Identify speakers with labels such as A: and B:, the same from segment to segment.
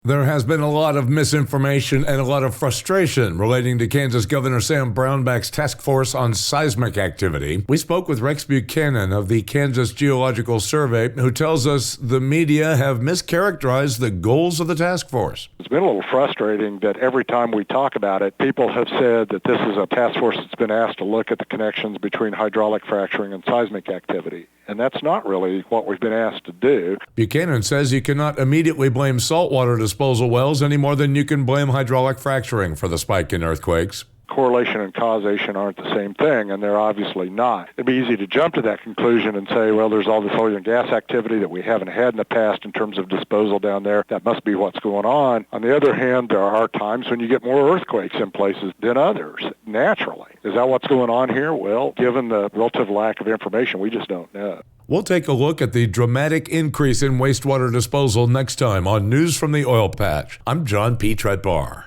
A: There has been a lot of misinformation and a lot of frustration relating to Kansas Governor Sam Brownback's task force on seismic activity. We spoke with Rex Buchanan of the Kansas Geological Survey, who tells us the media have mischaracterized the goals of the task force.
B: It's been a little frustrating that every time we talk about it, people have said that this is a task force that's been asked to look at the connections between hydraulic fracturing and seismic activity. And that's not really what we've been asked to do.
A: Buchanan says you cannot immediately blame saltwater disposal wells any more than you can blame hydraulic fracturing for the spike in earthquakes.
B: Correlation and causation aren't the same thing, and they're obviously not. It'd be easy to jump to that conclusion and say, well, there's all this oil and gas activity that we haven't had in the past in terms of disposal down there. That must be what's going on. On the other hand, there are times when you get more earthquakes in places than others, naturally. Is that what's going on here? Well, given the relative lack of information, we just don't know.
A: We'll take a look at the dramatic increase in wastewater disposal next time on News from the Oil Patch. I'm John P. Tretbar.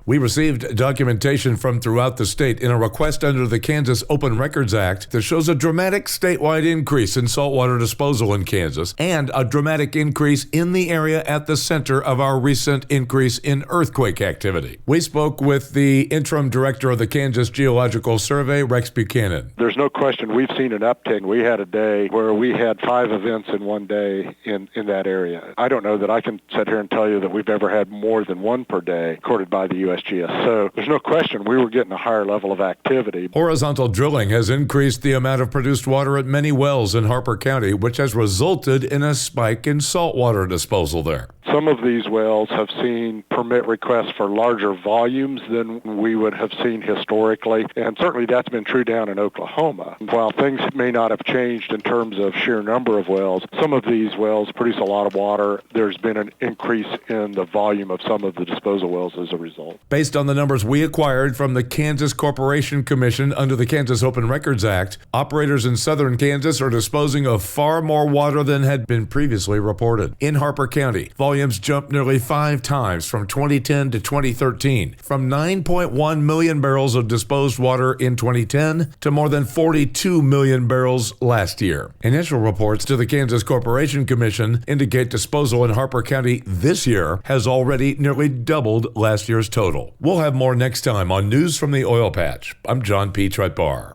A: We received documentation from throughout the state in a request under the Kansas Open Records Act that shows a dramatic statewide increase in saltwater disposal in Kansas and a dramatic increase in the area at the center of our recent increase in earthquake activity. We spoke with the interim director of the Kansas Geological Survey, Rex Buchanan.
B: There's no question we've seen an uptick. We had a day where we had 5 events in one day in that area. I don't know that I can sit here and tell you that we've ever had more than one per day recorded by the USGS. So there's no question we were getting a higher level of activity.
A: Horizontal drilling has increased the amount of produced water at many wells in Harper County, which has resulted in a spike in saltwater disposal there.
B: Some of these wells have seen permit requests for larger volumes than we would have seen historically, and certainly that's been true down in Oklahoma. While things may not have changed in terms of sheer number of wells, some of these wells produce a lot of water. There's been an increase in the volume of some of the disposal wells as a result.
A: Based on the numbers we acquired from the Kansas Corporation Commission under the Kansas Open Records Act, operators in southern Kansas are disposing of far more water than had been previously reported. In Harper County, volumes jumped nearly 5 times from 2010 to 2013, from 9.1 million barrels of disposed water in 2010 to more than 42 million barrels last year. Initial reports to the Kansas Corporation Commission indicate disposal in Harper County this year has already nearly doubled last year's total. We'll have more next time on News from the Oil Patch. I'm John P. Tretbar.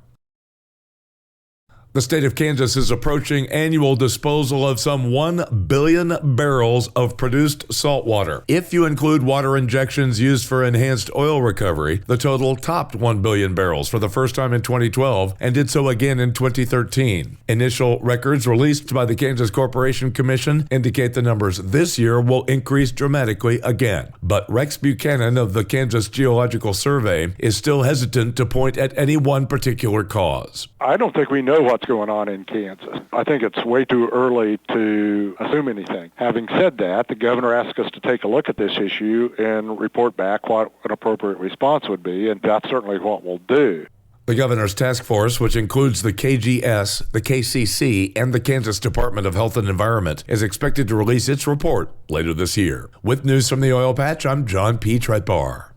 A: The state of Kansas is approaching annual disposal of some 1 billion barrels of produced salt water. If you include water injections used for enhanced oil recovery, the total topped 1 billion barrels for the first time in 2012 and did so again in 2013. Initial records released by the Kansas Corporation Commission indicate the numbers this year will increase dramatically again. But Rex Buchanan of the Kansas Geological Survey is still hesitant to point at any one particular cause.
B: I don't think we know what's going on in Kansas. I think it's way too early to assume anything. Having said that, the governor asked us to take a look at this issue and report back what an appropriate response would be, and that's certainly what we'll do.
A: The governor's task force, which includes the KGS, the KCC, and the Kansas Department of Health and Environment, is expected to release its report later this year. With News from the Oil Patch, I'm John P. Tretbar.